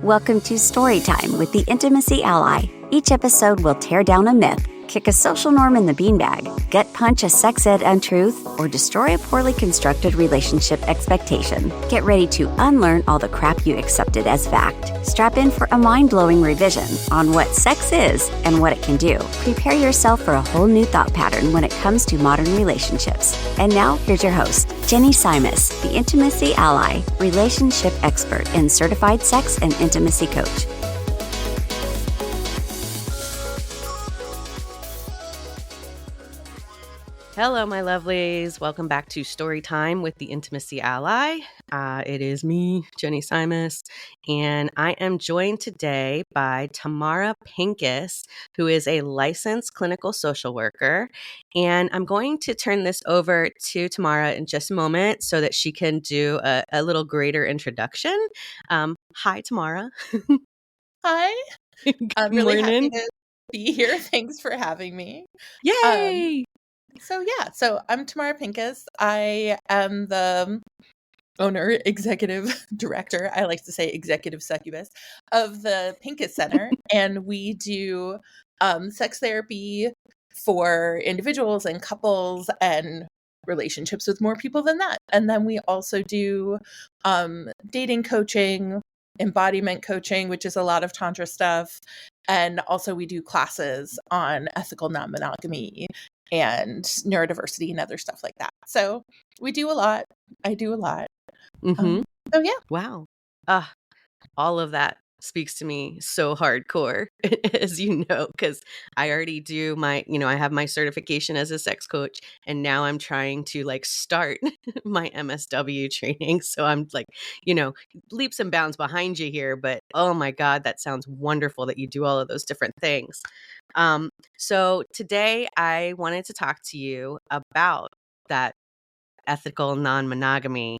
Welcome to Storytime with the Intimacy Ally. Each episode will tear down a myth, kick a social norm in the beanbag, gut punch a sex ed untruth, or destroy a poorly constructed relationship expectation. Get ready to unlearn all the crap you accepted as fact. Strap in for a mind-blowing revision on what sex is and what it can do. Prepare yourself for a whole new thought pattern when it comes to modern relationships. And now, here's your host, Jenny Simus, the Intimacy Ally, relationship expert and certified sex and intimacy coach. Hello, my lovelies. Welcome back to Storytime with the Intimacy Ally. It is me, Jenny Simus, and I am joined today by Tamara Pincus, who is a licensed clinical social worker. And I'm going to turn this over to Tamara in just a moment so that she can do a little greater introduction. Hi, Tamara. Hi. Good I'm really happy morning. to be here. Thanks for having me. Yay! So I'm Tamara Pincus. I am the owner, executive director, I like to say executive succubus, of the Pincus Center. And we do sex therapy for individuals and couples and relationships with more people than that. And then we also do dating coaching, embodiment coaching, which is a lot of Tantra stuff. And also we do classes on ethical non-monogamy and neurodiversity and other stuff like that. So we do a lot. I do a lot. Mm-hmm. So yeah. Wow. All of that speaks to me so hardcore, as you know, because I already do I have my certification as a sex coach, and now I'm trying to start my MSW training. So I'm leaps and bounds behind you here, but oh my God, that sounds wonderful that you do all of those different things. So today I wanted to talk to you about that ethical non-monogamy.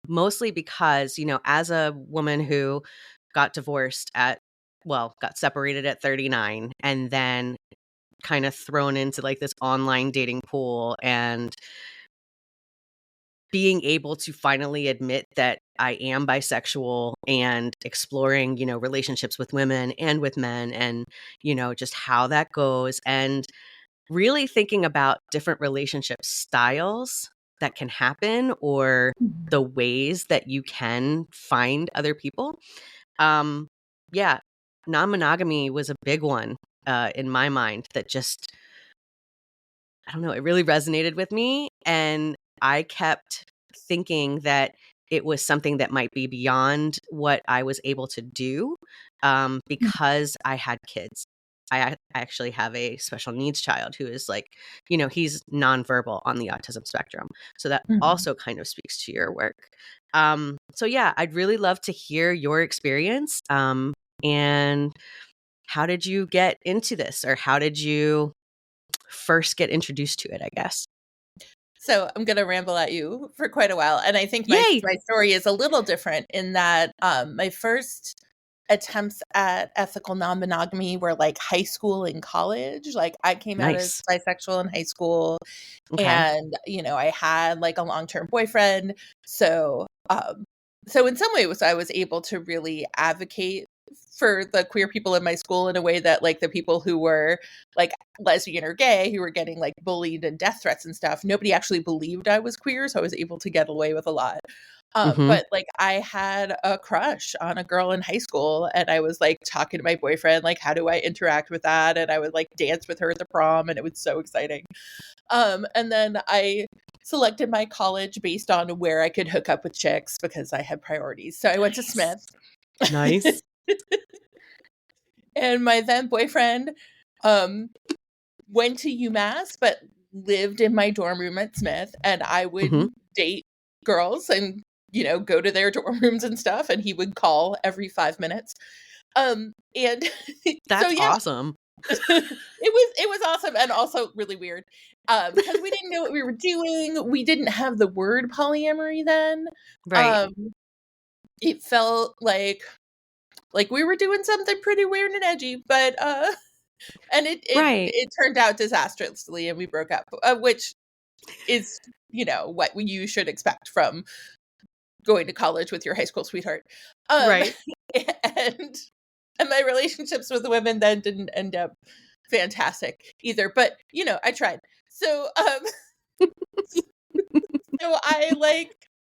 Mostly because, as a woman who got separated at 39 and then kind of thrown into this online dating pool and being able to finally admit that I am bisexual and exploring, relationships with women and with men and, just how that goes and really thinking about different relationship styles that can happen or the ways that you can find other people. Non-monogamy was a big one in my mind that just, I don't know, it really resonated with me. And I kept thinking that it was something that might be beyond what I was able to do because I had kids. I actually have a special needs child who is he's nonverbal on the autism spectrum. So that also kind of speaks to your work. I'd really love to hear your experience. And how did you get into this, or how did you first get introduced to it, I guess? So I'm going to ramble at you for quite a while. And I think my story is a little different in that my first attempts at ethical non-monogamy were high school and college. I came out as bisexual in high school. Okay. And, I had a long-term boyfriend. So in some ways I was able to really advocate for the queer people in my school in a way that the people who were lesbian or gay who were getting bullied and death threats and stuff, nobody actually believed I was queer. So I was able to get away with a lot. But I had a crush on a girl in high school, and I was talking to my boyfriend, how do I interact with that? And I would dance with her at the prom, and it was so exciting. And then I selected my college based on where I could hook up with chicks because I had priorities. So I went to Smith. Nice. And my then boyfriend went to UMass, but lived in my dorm room at Smith, and I would date girls and go to their dorm rooms and stuff, and he would call every 5 minutes. And that's awesome. It was awesome and also really weird because we didn't know what we were doing. We didn't have the word polyamory then. Right. It felt like we were doing something pretty weird and edgy, but and it turned out disastrously, and we broke up, which is what you should expect from going to college with your high school sweetheart. Right. And my relationships with women then didn't end up fantastic either. But, I tried. So, so I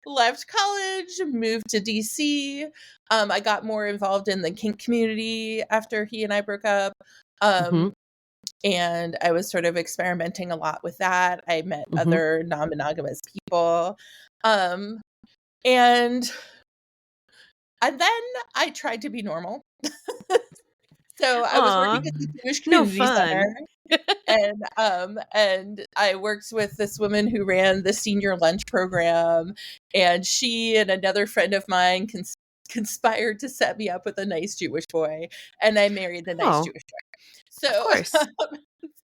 left college, moved to DC. I got more involved in the kink community after he and I broke up. And I was sort of experimenting a lot with that. I met other non-monogamous people. And then I tried to be normal. So I was working at the Jewish Community Center. And I worked with this woman who ran the senior lunch program, and she and another friend of mine conspired to set me up with a nice Jewish boy, and I married the nice Jewish boy. So, so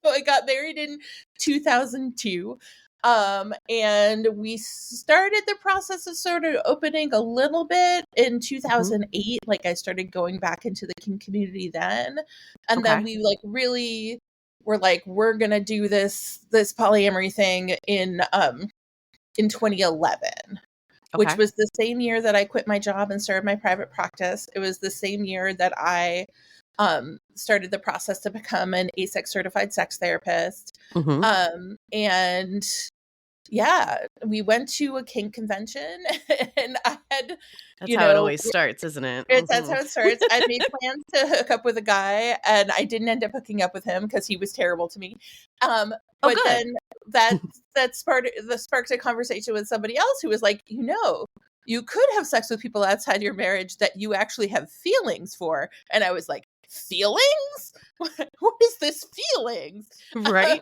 I got married in 2002. And we started the process of sort of opening a little bit in 2008. Like I started going back into the kink community then. And then we really were we're going to do this polyamory thing in 2011, which was the same year that I quit my job and started my private practice. It was the same year that I started the process to become an ASEX certified sex therapist. And yeah, we went to a kink convention, and I had, that's how it always starts, isn't it? That's how it starts. I made plans to hook up with a guy, and I didn't end up hooking up with him because he was terrible to me. But then that sparked a conversation with somebody else who was like, you could have sex with people outside your marriage that you actually have feelings for. And I was like, feelings? What is this feelings? Right.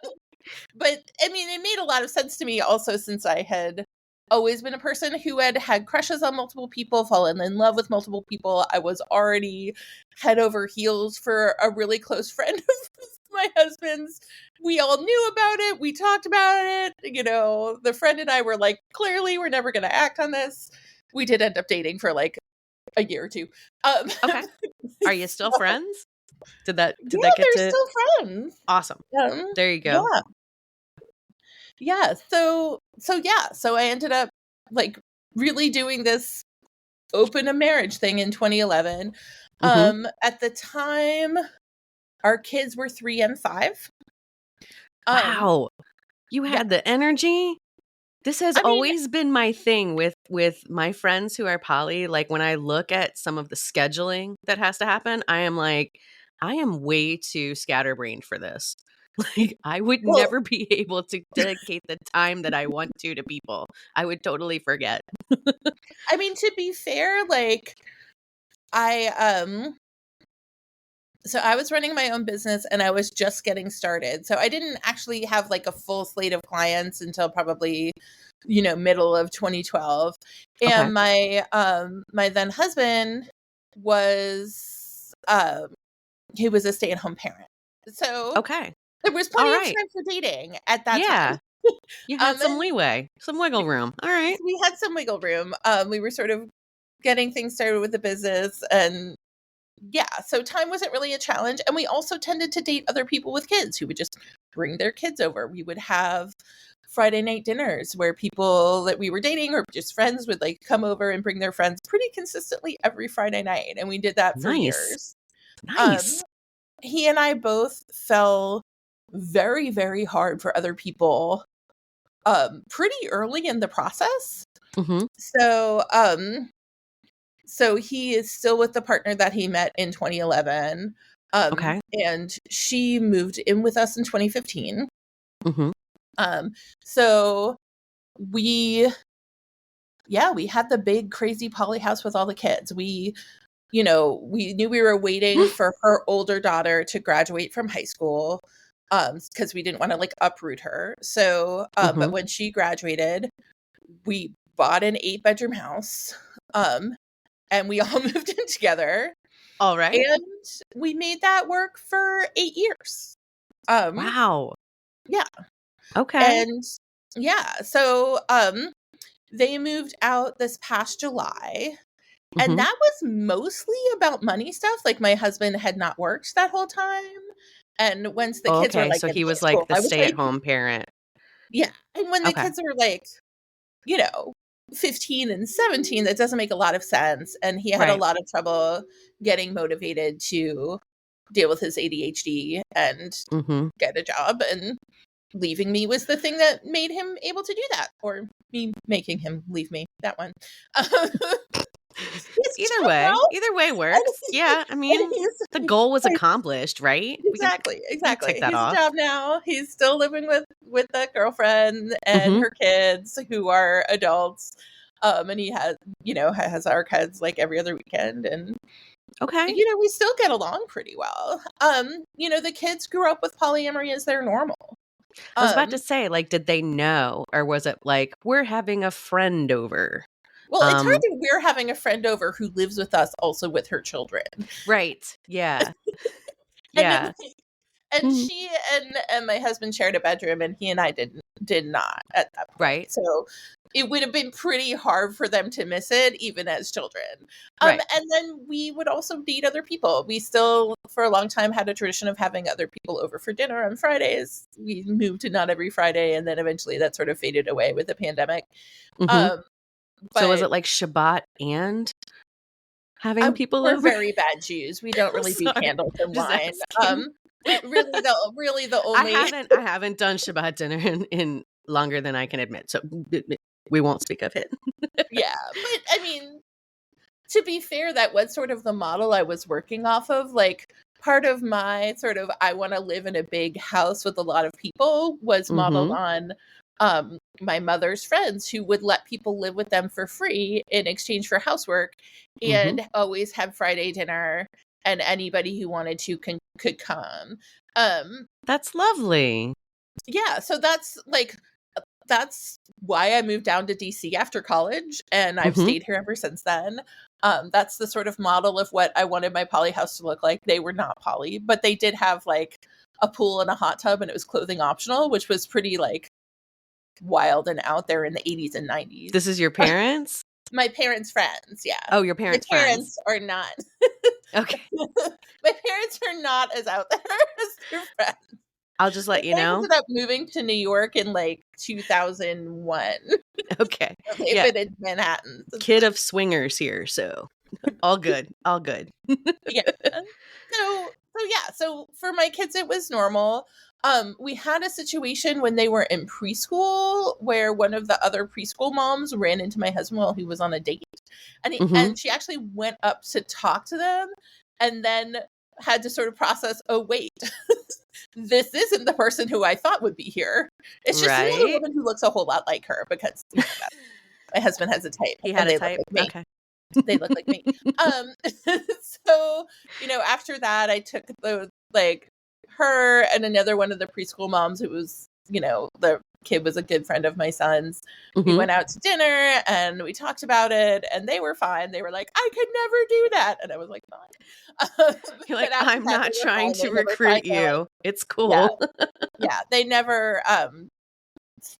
But I mean, it made a lot of sense to me also, since I had always been a person who had crushes on multiple people, fallen in love with multiple people. I was already head over heels for a really close friend of my husband's. We all knew about it. We talked about it. The friend and I were like, clearly we're never going to act on this. We did end up dating for a year or two. Okay. Are you still friends? Did that get they're still friends. Awesome. There you go. Yeah. So I ended up really doing this open a marriage thing in 2011. At the time, our kids were 3 and 5. Wow. You had the energy. This has always been my thing with my friends who are poly. Like when I look at some of the scheduling that has to happen, I am way too scatterbrained for this. I would never be able to dedicate the time that I want to people. I would totally forget. I mean, to be fair, so I was running my own business and I was just getting started. So I didn't actually have a full slate of clients until probably, middle of 2012. And my then husband was, he was a stay-at-home parent. So there was plenty of time for dating at that time. You had some leeway, some wiggle room. All right. We had some wiggle room. We were sort of getting things started with the business, and so time wasn't really a challenge. And we also tended to date other people with kids who would just bring their kids over. We would have Friday night dinners where people that we were dating or just friends would come over and bring their friends pretty consistently every Friday night. And we did that for years. Nice. He and I both fell very, very hard for other people pretty early in the process. So he is still with the partner that he met in 2011. And she moved in with us in 2015. So we had the big crazy poly house with all the kids. We knew we were waiting for her older daughter to graduate from high school, because we didn't want to uproot her. So, but when she graduated, we bought an 8-bedroom house. And we all moved in together. All right. And we made that work for 8 years. Wow. Yeah. Okay. And so they moved out this past July. And that was mostly about money stuff. My husband had not worked that whole time. And once the kids were so he was school, the stay-at-home parent. Yeah. And when the kids were 15 and 17, that doesn't make a lot of sense. And he had a lot of trouble getting motivated to deal with his ADHD and get a job. And leaving me was the thing that made him able to do that, or me making him leave me. That one. Either way works. Yeah, I mean, the goal was accomplished, right? Exactly. Take that He's off. a job now. He's still living with a girlfriend and her kids, who are adults. And he has our kids like every other weekend, and we still get along pretty well. The kids grew up with polyamory as their normal. I was about to say, like, did they know, or was it like, we're having a friend over? Well, it's hard to, we're having a friend over who lives with us also with her children. Right. Yeah. Yeah. And she and my husband shared a bedroom, and he and I did not at that point. Right. So it would have been pretty hard for them to miss it, even as children. And then we would also date other people. We still, for a long time, had a tradition of having other people over for dinner on Fridays. We moved to not every Friday, and then eventually that sort of faded away with the pandemic. So was it like Shabbat and having people over? We're very bad Jews. We don't really do candles and wine. Really the only I haven't done Shabbat dinner in longer than I can admit, so we won't speak of it. Yeah, but I mean, to be fair, that was sort of the model I was working off of. Like, part of my sort of, I want to live in a big house with a lot of people, was modeled on my mother's friends, who would let people live with them for free in exchange for housework, and always have Friday dinner, and anybody who wanted to could come. That's lovely. Yeah, so that's why I moved down to DC after college, and I've stayed here ever since then. That's the sort of model of what I wanted my poly house to look like. They were not poly, but they did have like a pool and a hot tub, and it was clothing optional, which was pretty like wild and out there in the 80s and 90s. This is your parents? My parents' friends, yeah. Oh, your parents' friends. My parents are not. Okay. My parents are not as out there as their friends. I'll just let you know. I ended up moving to New York in like 2001. Okay. They've been in Manhattan. Kid of swingers here, so all good. All good. Yeah. So for my kids, it was normal. We had a situation when they were in preschool where one of the other preschool moms ran into my husband while he was on a date. And she actually went up to talk to them, and then had to sort of process, oh, wait, this isn't the person who I thought would be here. It's just another woman who looks a whole lot like her, because my husband has a type. He had a type? Like okay. They look like me. So, after that, I took her and another one of the preschool moms who was, the kid was a good friend of my son's. We went out to dinner and we talked about it, and they were fine. They were like, I could never do that. And I was like, fine. You're like, I'm not trying to recruit you. It's cool. Yeah. They never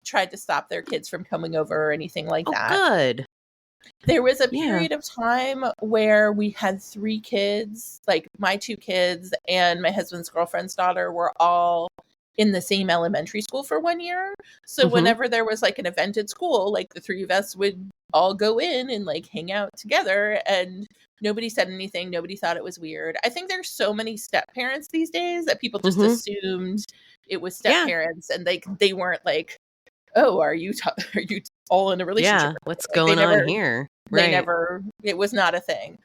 tried to stop their kids from coming over or anything like that. Good. There was a period of time where we had 3 kids, like my 2 kids and my husband's girlfriend's daughter were all in the same elementary school for 1 year. So whenever there was like an event at school, like the 3 of us would all go in and like hang out together, and nobody said anything. Nobody thought it was weird. I think there's so many step parents these days that people just assumed it was step parents, and they weren't like, oh, are you all in a relationship? Yeah, what's going on here? They never, it was not a thing.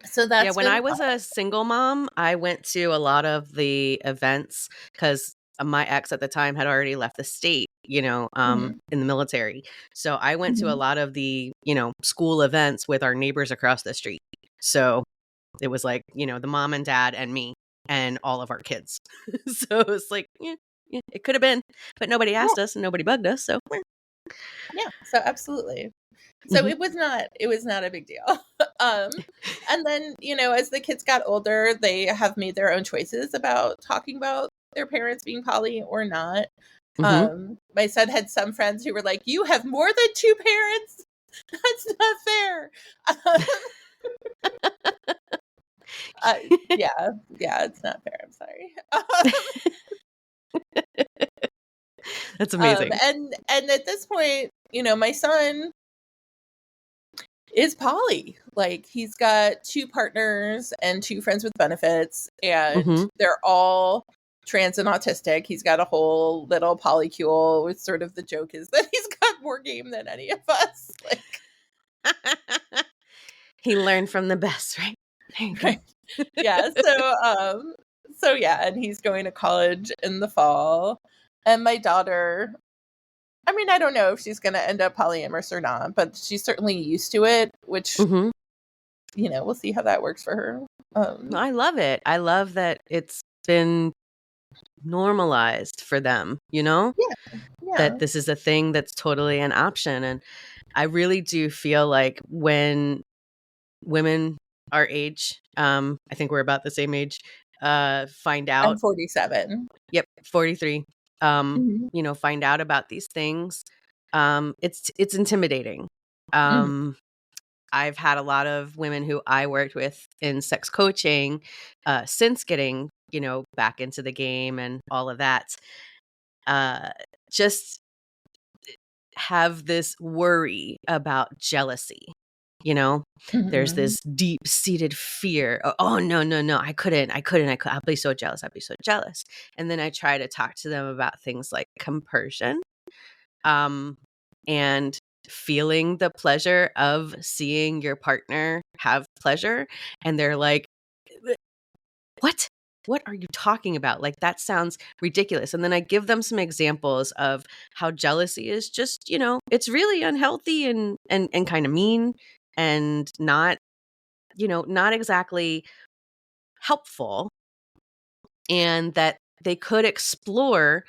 So that's when I was a single mom, I went to a lot of the events because my ex at the time had already left the state, in the military. So I went to a lot of the, school events with our neighbors across the street. So it was like, the mom and dad and me and all of our kids. So it was like, it could have been, but nobody asked us and nobody bugged us. So yeah, so absolutely. So it was not a big deal. And then, as the kids got older, they have made their own choices about talking about their parents being poly or not. My son had some friends who were like, you have more than 2 parents? That's not fair. Yeah, it's not fair. I'm sorry. That's amazing. And at this point, my son is poly. Like, he's got 2 partners and 2 friends with benefits, and they're all trans and autistic. He's got a whole little polycule, with sort of the joke is that he's got more game than any of us. Like, he learned from the best, right? There you go. right. Yeah. So yeah, and he's going to college in the fall. And my daughter, I mean, I don't know if she's going to end up polyamorous or not, but she's certainly used to it, which, we'll see how that works for her. I love it. I love that it's been normalized for them, Yeah. that this is a thing that's totally an option. And I really do feel like when women our age, I think we're about the same age, find out. I'm 47. Yep, 43. Find out about these things. It's intimidating. I've had a lot of women who I worked with in sex coaching since getting, back into the game and all of that. Just have this worry about jealousy. There's this deep-seated fear. Oh, no, I couldn't. I'll be so jealous. And then I try to talk to them about things like compersion, and feeling the pleasure of seeing your partner have pleasure. And they're like, what? What are you talking about? Like, that sounds ridiculous. And then I give them some examples of how jealousy is just, it's really unhealthy and kind of mean and not exactly helpful, and that they could explore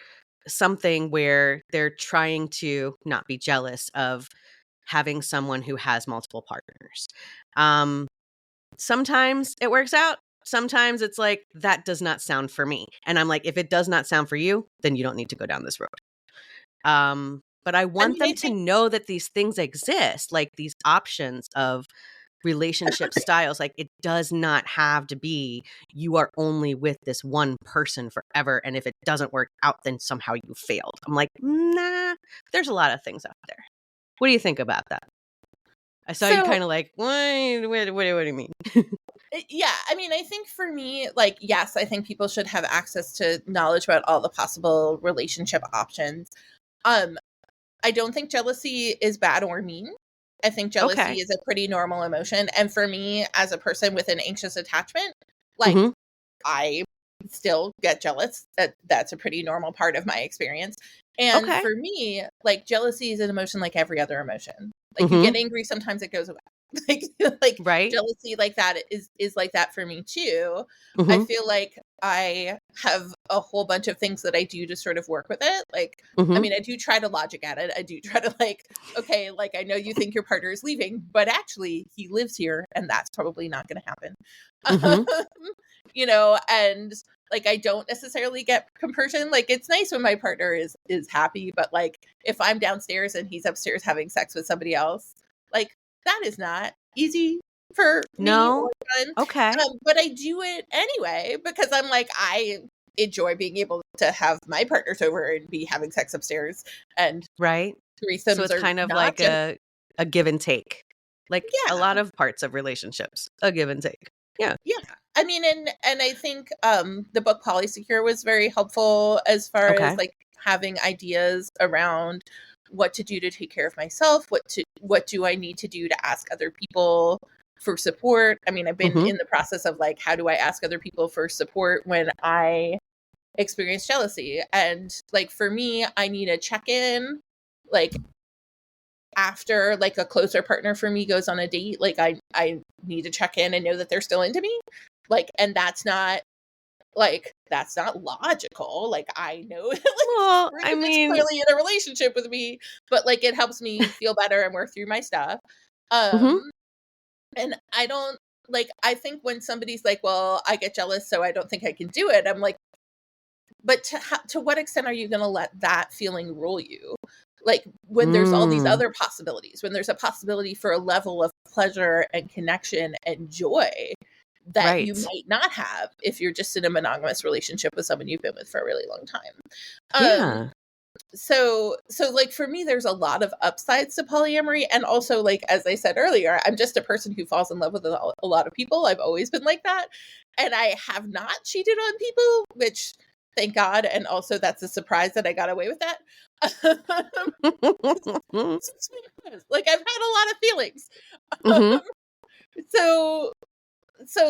something where they're trying to not be jealous of having someone who has multiple partners. Sometimes it works out. Sometimes it's like, that does not sound for me. And I'm like, if it does not sound for you, then you don't need to go down this road. But I want them to know that these things exist, like these options of relationship styles. Like, it does not have to be you are only with this one person forever, and if it doesn't work out, then somehow you failed. I'm like, nah, there's a lot of things out there. What do you think about that? I saw you kind of like, what do you mean? Yeah, I mean, I think for me, like, yes, I think people should have access to knowledge about all the possible relationship options. I don't think jealousy is bad or mean. I think jealousy is a pretty normal emotion. And for me, as a person with an anxious attachment, like, I still get jealous. That's a pretty normal part of my experience. And for me, like, jealousy is an emotion like every other emotion. Like, you get angry, sometimes it goes away. like right? Jealousy like that is like that for me too. I feel like I have a whole bunch of things that I do to sort of work with it. Like, I mean, I do try to logic at it. I do try to, like, okay, like, I know you think your partner is leaving, but actually he lives here, and that's probably not going to happen. And like, I don't necessarily get compersion. Like, it's nice when my partner is happy, but like, if I'm downstairs and he's upstairs having sex with somebody else, like, that is not easy for me or fun. But I do it anyway because I'm like, I enjoy being able to have my partners over and be having sex upstairs, and threesomes. So it's kind of like a give and take, like a lot of parts of relationships, a give and take. Yeah. I mean, and I think the book Polysecure was very helpful as far as like having ideas around what to do to take care of myself, what do I need to do to ask other people for support. I mean, I've been in the process of like, how do I ask other people for support when I experience jealousy? And like, for me, I need a check-in, like, after like a closer partner for me goes on a date. Like, I need to check in and know that they're still into me. Like, and that's not logical. Like, I know, like, well, I mean, clearly in a relationship with me, but like, it helps me feel better and work through my stuff. And I don't, like, I think when somebody's like, well, I get jealous, so I don't think I can do it. I'm like, but to what extent are you going to let that feeling rule you? Like, when there's all these other possibilities, when there's a possibility for a level of pleasure and connection and joy that you might not have if you're just in a monogamous relationship with someone you've been with for a really long time. so like for me, there's a lot of upsides to polyamory. And also, like, as I said earlier, I'm just a person who falls in love with a lot of people. I've always been like that. And I have not cheated on people, which thank God. And also that's a surprise that I got away with that. Like, I've had a lot of feelings. Mm-hmm. So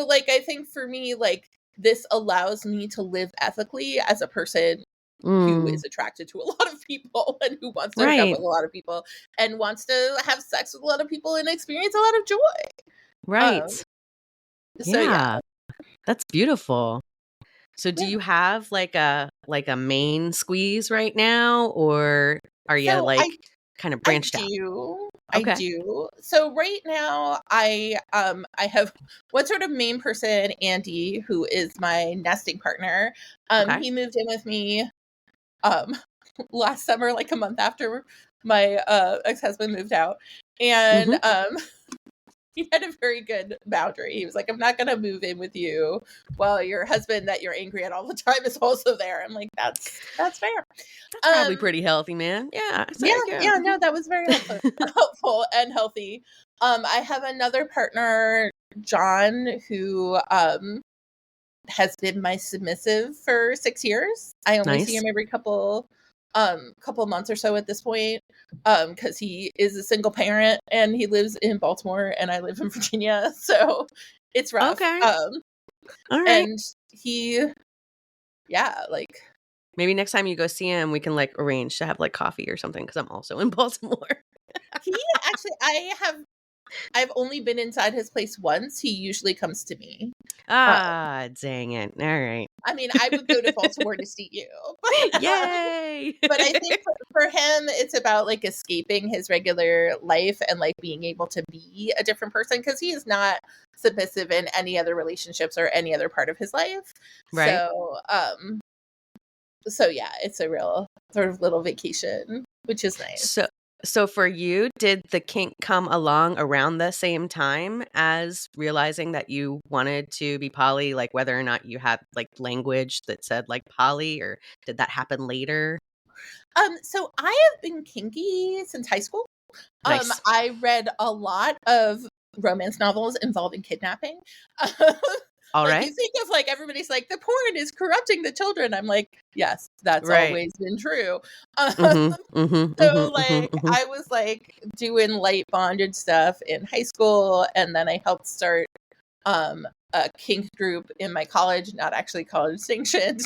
like, I think for me, like, this allows me to live ethically as a person who is attracted to a lot of people and who wants to hook up with a lot of people and wants to have sex with a lot of people and experience a lot of joy. Right. So yeah. That's beautiful. So do you have like a main squeeze right now, or are you So like kind of branched out? Okay. I do. So right now I have one sort of main person, Andy, who is my nesting partner. He moved in with me last summer, like a month after my ex-husband moved out. And he had a very good boundary. He was like, I'm not going to move in with you while your husband that you're angry at all the time is also there. I'm like, that's fair. That's probably pretty healthy, man. Yeah. Yeah. No, that was very helpful and healthy. I have another partner, John, who has been my submissive for 6 years. I only see him every couple months or so at this point, because he is a single parent and he lives in Baltimore and I live in Virginia, so it's rough. Okay. All right. And he, like, maybe next time you go see him, we can like arrange to have like coffee or something, because I'm also in Baltimore. He actually, I've only been inside his place once. He usually comes to me. Dang it. All right. I mean, I would go to Baltimore to see you. Yay! But I think for him, it's about like escaping his regular life and like being able to be a different person, because he is not submissive in any other relationships or any other part of his life. Right. So yeah, it's a real sort of little vacation, which is nice. So for you, did the kink come along around the same time as realizing that you wanted to be poly, like whether or not you had like language that said like poly, or did that happen later? So I have been kinky since high school. Nice. I read a lot of romance novels involving kidnapping. All like, right. you think of like, everybody's like, the porn is corrupting the children. I'm like, yes, that's always been true. I was like doing light bondage stuff in high school, and then I helped start a kink group in my college, not actually college sanctioned.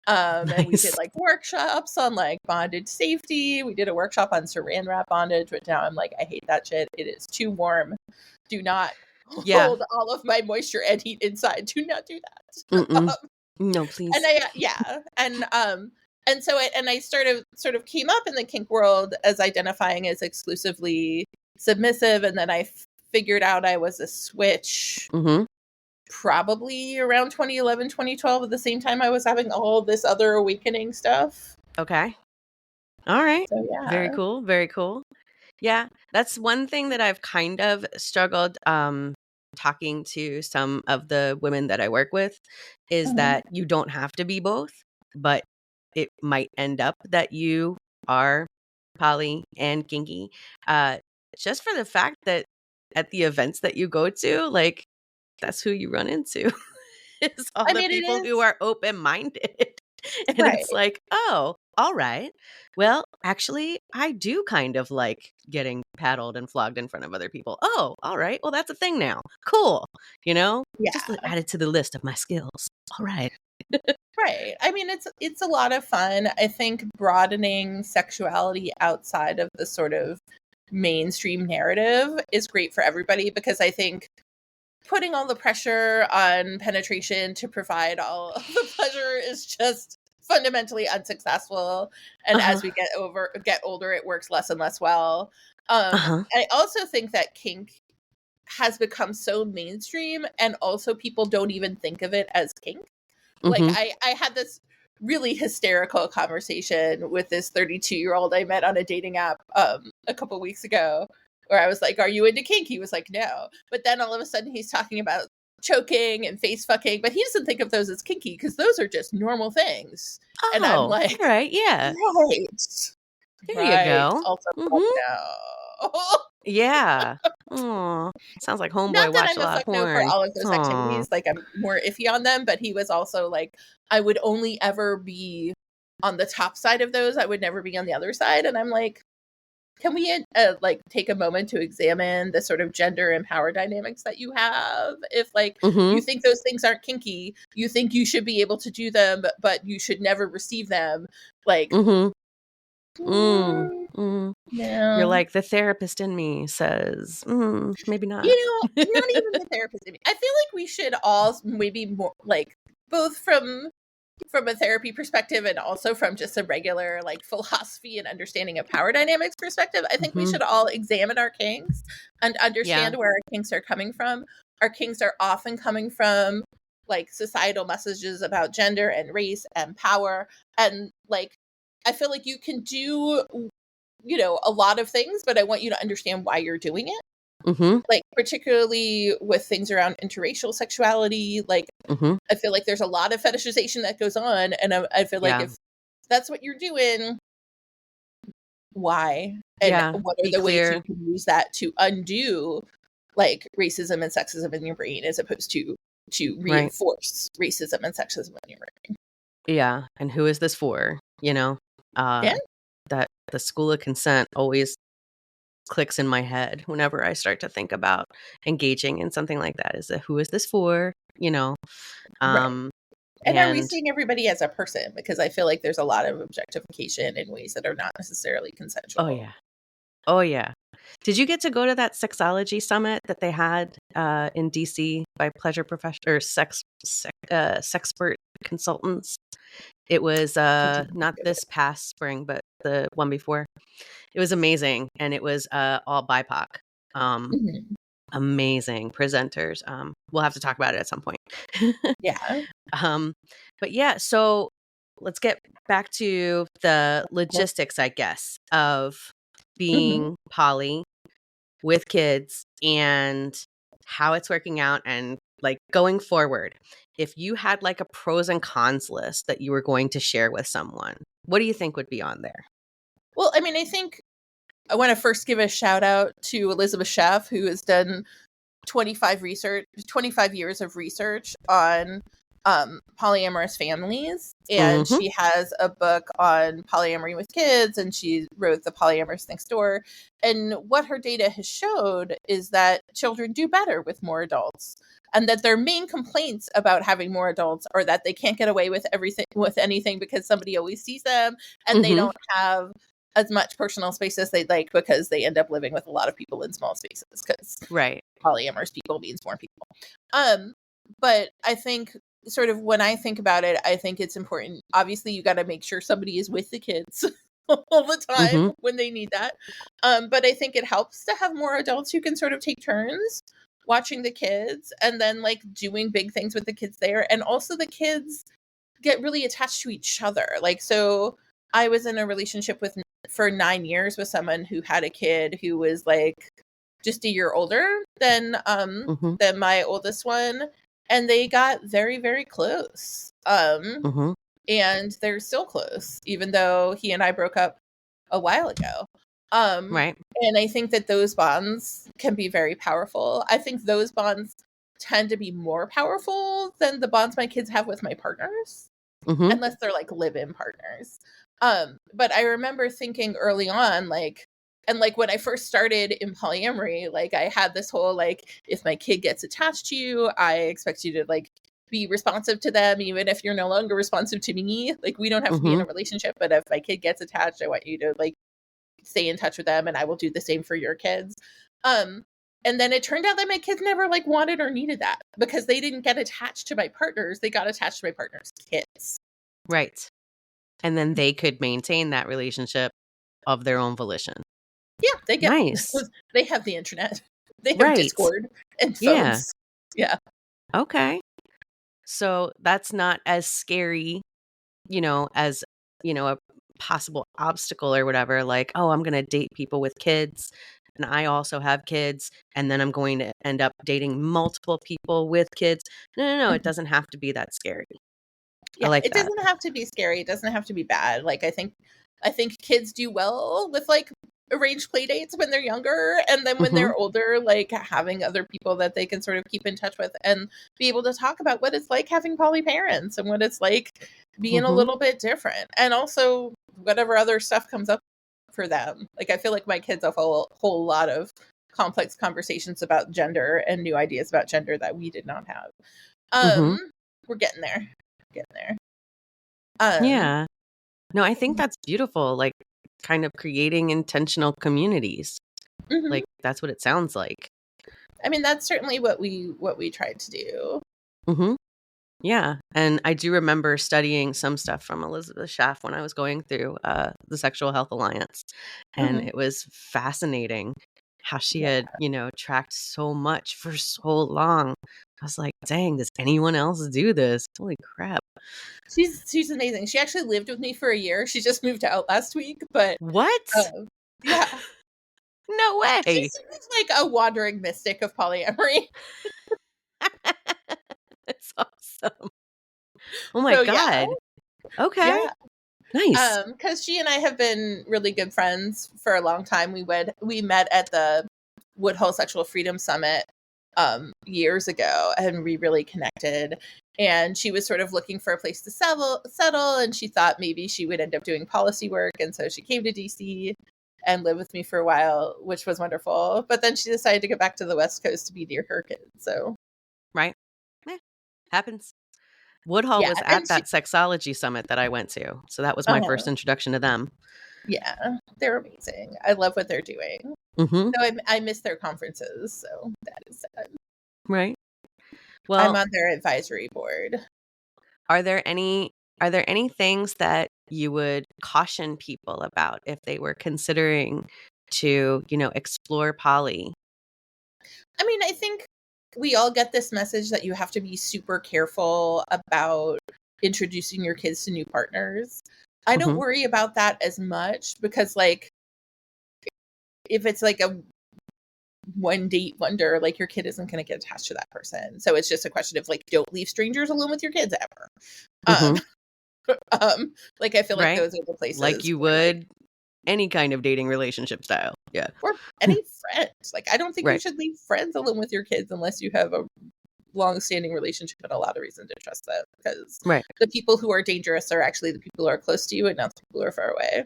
And we did like workshops on like bondage safety. We did a workshop on saran wrap bondage, but now I'm like, I hate that shit. It is too warm. Do not hold all of my moisture and heat inside. Do not do that. No, please. And I sort of came up in the kink world as identifying as exclusively submissive, and then I figured out I was a switch. Probably around 2011, 2012, at the same time I was having all this other awakening stuff. Okay. All right. So, yeah. Very cool. Very cool. Yeah. That's one thing that I've kind of struggled talking to some of the women that I work with, is that you don't have to be both, but it might end up that you are poly and kinky. Just for the fact that at the events that you go to, like, that's who you run into. It's all the people who are open-minded. And it's like, oh, all right. Well, actually, I do kind of like getting paddled and flogged in front of other people. Oh, all right. Well, that's a thing now. Cool. You know? Yeah. Just add it to the list of my skills. All right. Right. I mean, it's a lot of fun. I think broadening sexuality outside of the sort of mainstream narrative is great for everybody, because I think putting all the pressure on penetration to provide all of the pleasure is just fundamentally unsuccessful. And as we get older, it works less and less well. I also think that kink has become so mainstream, and also people don't even think of it as kink. Like, I had this really hysterical conversation with this 32-year-old I met on a dating app a couple weeks ago, where I was like, are you into kink? He was like, no. But then all of a sudden he's talking about choking and face fucking, but he doesn't think of those as kinky because those are just normal things. Oh, and I'm like, all right, yeah. Right. There you go. Also, no. Yeah. Aw, sounds like homeboy Not that watched I'm a a lot fuck of no for porn. all of those Aw. activities. Like, I'm more iffy on them, but he was also like, I would only ever be on the top side of those. I would never be on the other side. And I'm like, can we like take a moment to examine the sort of gender and power dynamics that you have? If like you think those things aren't kinky, you think you should be able to do them, but you should never receive them. Like, No. You're like, the therapist in me says, maybe not. Not even the therapist in me. I feel like we should all maybe more like both from a therapy perspective and also from just a regular like philosophy and understanding of power dynamics perspective, I think we should all examine our kinks and understand where our kinks are coming from. Our kinks are often coming from like societal messages about gender and race and power. And like, I feel like you can do, a lot of things, but I want you to understand why you're doing it. Like, particularly with things around interracial sexuality, like, I feel like there's a lot of fetishization that goes on. And I feel like if that's what you're doing, why? And what are the ways you can use that to undo like racism and sexism in your brain as opposed to reinforce racism and sexism in your brain? Yeah. And who is this for? That the school of consent always clicks in my head whenever I start to think about engaging in something like that. Is that who is this for? Right. And are we seeing everybody as a person? Because I feel like there's a lot of objectification in ways that are not necessarily consensual. Oh yeah. Did you get to go to that sexology summit that they had in DC by pleasure professional or sexpert consultants? It was not this past spring, but the one before. It was amazing, and it was all BIPOC. Amazing presenters. We'll have to talk about it at some point. Yeah. But yeah, so let's get back to the logistics, I guess, of being poly with kids and how it's working out and like going forward. If you had like a pros and cons list that you were going to share with someone, what do you think would be on there? Well, I mean, I think I want to first give a shout out to Elizabeth Schaff, who has done 25 years of research on polyamorous families. And she has a book on polyamory with kids, and she wrote The Polyamorous Next Door. And what her data has showed is that children do better with more adults, and that their main complaints about having more adults are that they can't get away with anything because somebody always sees them, and they don't have as much personal space as they'd like because they end up living with a lot of people in small spaces because polyamorous people means more people. But I think sort of when I think about it, I think it's important. Obviously, you got to make sure somebody is with the kids all the time when they need that. But I think it helps to have more adults who can sort of take turns watching the kids and then like doing big things with the kids there. And also the kids get really attached to each other. Like, so I was in a relationship for 9 years with someone who had a kid who was like just a year older than my oldest one, and they got very, very close. And they're still close, even though he and I broke up a while ago. And I think that those bonds can be very powerful. I think those bonds tend to be more powerful than the bonds my kids have with my partners, unless they're like live-in partners. But I remember thinking early on, like, and like when I first started in polyamory, like I had this whole, like, if my kid gets attached to you, I expect you to like be responsive to them, even if you're no longer responsive to me. Like, we don't have to be in a relationship, but if my kid gets attached, I want you to like stay in touch with them, and I will do the same for your kids. And then it turned out that my kids never like wanted or needed that because they didn't get attached to my partners. They got attached to my partner's kids. Right. And then they could maintain that relationship of their own volition. Yeah, they get nice. They have the internet. They have Discord and phones. Yeah. Okay. So that's not as scary, as, a possible obstacle or whatever. Like, oh, I'm going to date people with kids. and I also have kids, and then I'm going to end up dating multiple people with kids. No, it doesn't have to be that scary. I Yeah, like it that. doesn't have to be scary. It doesn't have to be bad. Like I think kids do well with like arranged play dates when they're younger, and then when Mm-hmm. they're older, like having other people that they can sort of keep in touch with and be able to talk about what it's like having poly parents and what it's like being a Mm-hmm. little bit different. And also whatever other stuff comes up for them. Like I feel like my kids have a whole lot of complex conversations about gender and new ideas about gender that we did not have. Mm-hmm. We're getting there. Getting there. Yeah. No, I think that's beautiful. Like, kind of creating intentional communities. Mhm. Like, that's what it sounds like. I mean, that's certainly what we tried to do. Mm-hmm. Yeah. And I do remember studying some stuff from Elizabeth Schaff when I was going through the Sexual Health Alliance. And Mhm. it was fascinating how she Yeah. had, tracked so much for so long. I was like, dang, does anyone else do this? Holy crap. She's amazing. She actually lived with me for a year. She just moved out last week, but What? yeah, No way. she's like a wandering mystic of polyamory. That's awesome. Oh my So yeah, God. Okay. yeah. Nice. Because she and I have been really good friends for a long time. We met at the Woodhull Sexual Freedom Summit years ago, and we really connected. And she was sort of looking for a place to settle, and she thought maybe she would end up doing policy work, and so she came to DC and lived with me for a while, which was wonderful. But then she decided to go back to the West Coast to be near her kids. So Right. Happens. Woodhull yeah, was and at that sexology summit that I went to. So that was my first uh introduction to them. yeah, they're amazing. I love what they're doing. Mm-hmm. So I miss their conferences. So that is sad. Right. I'm Well, on their advisory board. are there any things that you would caution people about if they were considering to, explore poly? I mean, I think we all get this message that you have to be super careful about introducing your kids to new partners. I don't Mm-hmm. worry about that as much because, like, if it's like a one date wonder, like, your kid isn't going to get attached to that person. So it's just a question of, like, don't leave strangers alone with your kids ever. Mm-hmm. Like, I feel like Right. those are the Like places you where, like, would any kind of dating relationship style. Yeah. or any friends. Like, I don't think you Right. should leave friends alone with your kids unless you have a long-standing relationship and a lot of reason to trust them, because Right. the people who are dangerous are actually the people who are close to you and not the people who are far away.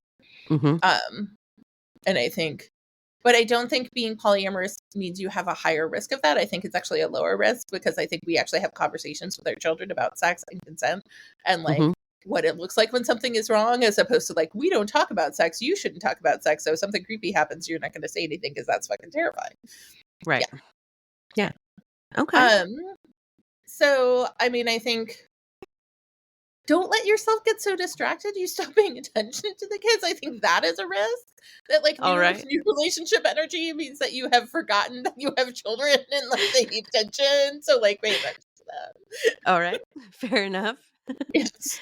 Mm-hmm. And I don't think being polyamorous means you have a higher risk of that. I think it's actually a lower risk because I think we actually have conversations with our children about sex and consent and like Mm-hmm. what it looks like when something is wrong, as opposed to like, we don't talk about sex. You shouldn't talk about sex. So if something creepy happens, you're not going to say anything because that's fucking terrifying. Right. Yeah. Okay. So, I mean, I think don't let yourself get so distracted you stop paying attention to the kids. I think that is a risk. That like All right. new relationship energy means that you have forgotten that you have children and like they need attention. So like pay attention to that. All right. Fair enough. Yes.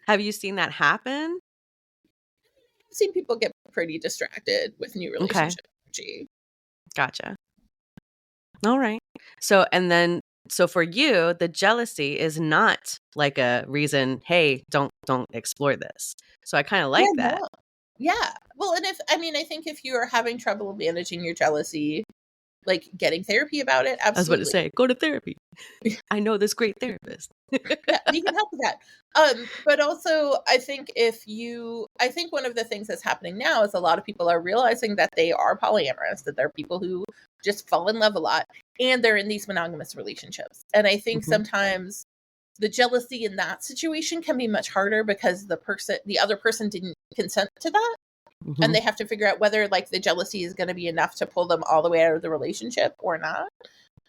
Have you seen that happen? I've seen people get pretty distracted with new Okay. relationship energy. Gotcha. All right. So for you, the jealousy is not like a reason, hey, don't explore this. So I kind of like Yeah, that. no. Yeah. Well, and I think if you are having trouble managing your jealousy, like getting therapy about it, I was about to absolutely. say, go to therapy. I know this great therapist. Yeah, he can help with that. But also I think I think one of the things that's happening now is a lot of people are realizing that they are polyamorous, that they're people who just fall in love a lot and they're in these monogamous relationships. And I think Mhm. sometimes the jealousy in that situation can be much harder because the other person didn't consent to that. And Mhm. they have to figure out whether like the jealousy is going to be enough to pull them all the way out of the relationship or not.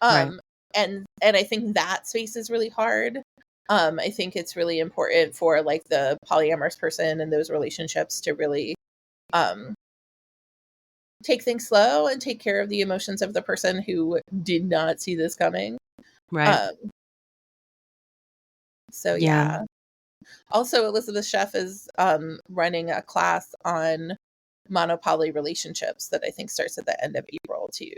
Right. And I think that space is really hard. I think it's really important for like the polyamorous person in those relationships to really um take things slow and take care of the emotions of the person who did not see this coming. Right. Um so Yeah. yeah. Also Elizabeth Schaff is running a class on monopoly relationships that I think starts at the end of April too.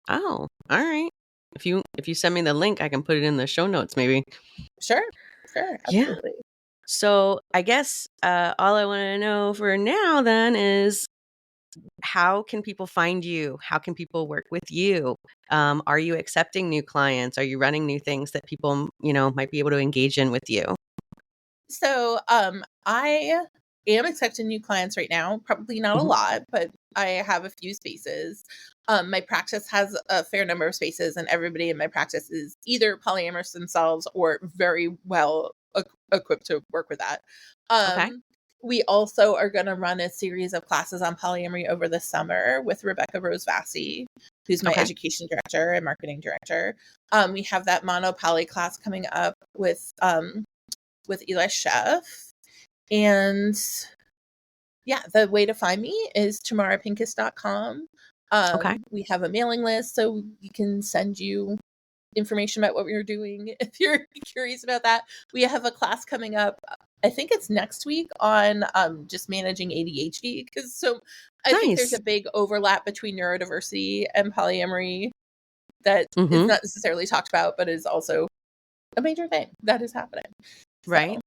Oh, all right. If you send me the link, I can put it in the show notes maybe. Sure, absolutely. Yeah. So I guess all I want to know for now then is, how can people find you? How can people work with you? Are you accepting new clients? Are you running new things that people, might be able to engage in with you? So I am accepting new clients right now. Probably not a lot, but I have a few spaces. My practice has a fair number of spaces, and everybody in my practice is either polyamorous themselves or very well equipped to work with that. Okay. We also are going to run a series of classes on polyamory over the summer with Rebecca Rose Vassy, who's my education director and marketing director. We have that monopoly class coming up with Eli Sheff. And yeah, the way to find me is tamarapincus.com. We have a mailing list, so we can send you information about what we're doing if you're curious about that. We have a class coming up, I think it's next week, on just managing ADHD, because I think there's a big overlap between neurodiversity and polyamory that is not necessarily talked about, but is also a major thing that is happening. Right.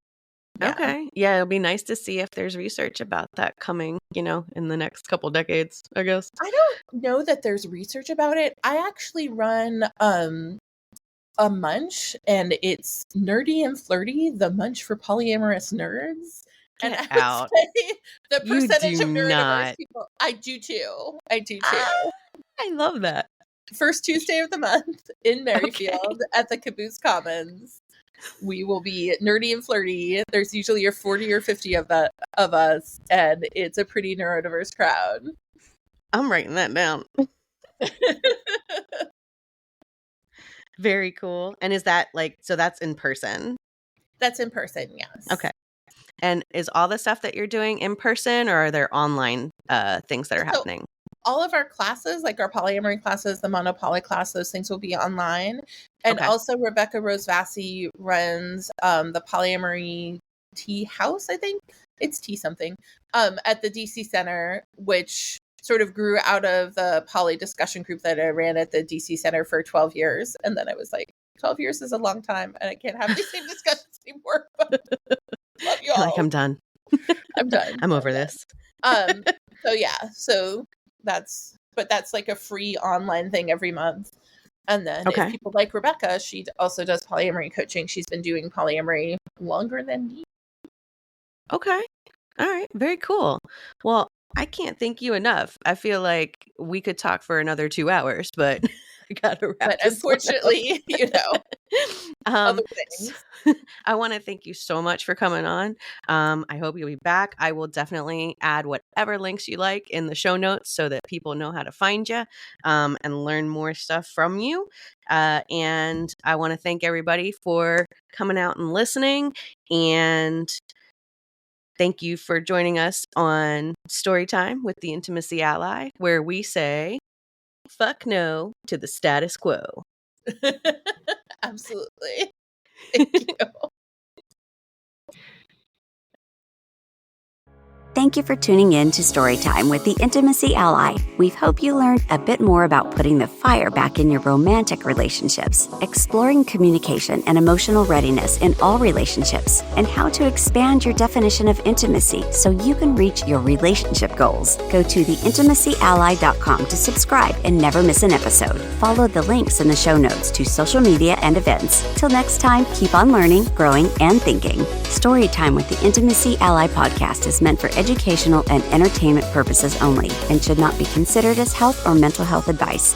Yeah. Okay. Yeah, it'll be nice to see if there's research about that coming, in the next couple decades, I guess. I don't know that there's research about it. I actually run a munch, and it's Nerdy and Flirty, the munch for polyamorous nerds. Get and I would say the percentage of neurodiverse people. I do too. I love that. First Tuesday of the month in Merrifield at the Caboose Commons. We will be nerdy and flirty. There's usually 40 or 50 of us, and it's a pretty neurodiverse crowd. I'm writing that down. Very cool. And is that so that's in person? That's in person, yes. Okay. And is all the stuff that you're doing in person, or are there online things that are happening? All of our classes, like our polyamory classes, the monopoly class, those things will be online. And also Rebecca Rose Vassy runs the polyamory tea house, I think. It's tea something, at the DC Center, which sort of grew out of the poly discussion group that I ran at the DC Center for 12 years. And then I was like, 12 years is a long time, and I can't have these same discussions anymore. Love y'all. Like, I'm done. I'm done. I'm over this. So that's like a free online thing every month. And then if people like Rebecca, she also does polyamory coaching. She's been doing polyamory longer than me. Okay. All right. Very cool. Well, I can't thank you enough. I feel like we could talk for another 2 hours, but I gotta wrap. But unfortunately, other things. I want to thank you so much for coming on. I hope you'll be back. I will definitely add whatever links you like in the show notes so that people know how to find you and learn more stuff from you. And I want to thank everybody for coming out and listening. And thank you for joining us on Storytime with the Intimacy Ally, where we say, fuck no to the status quo. Absolutely. Thank you. Thank you for tuning in to Storytime with the Intimacy Ally. We hope you learned a bit more about putting the fire back in your romantic relationships, exploring communication and emotional readiness in all relationships, and how to expand your definition of intimacy so you can reach your relationship goals. Go to theintimacyally.com to subscribe and never miss an episode. Follow the links in the show notes to social media and events. Till next time, keep on learning, growing, and thinking. Storytime with the Intimacy Ally podcast is meant for educational and entertainment purposes only and should not be considered as health or mental health advice.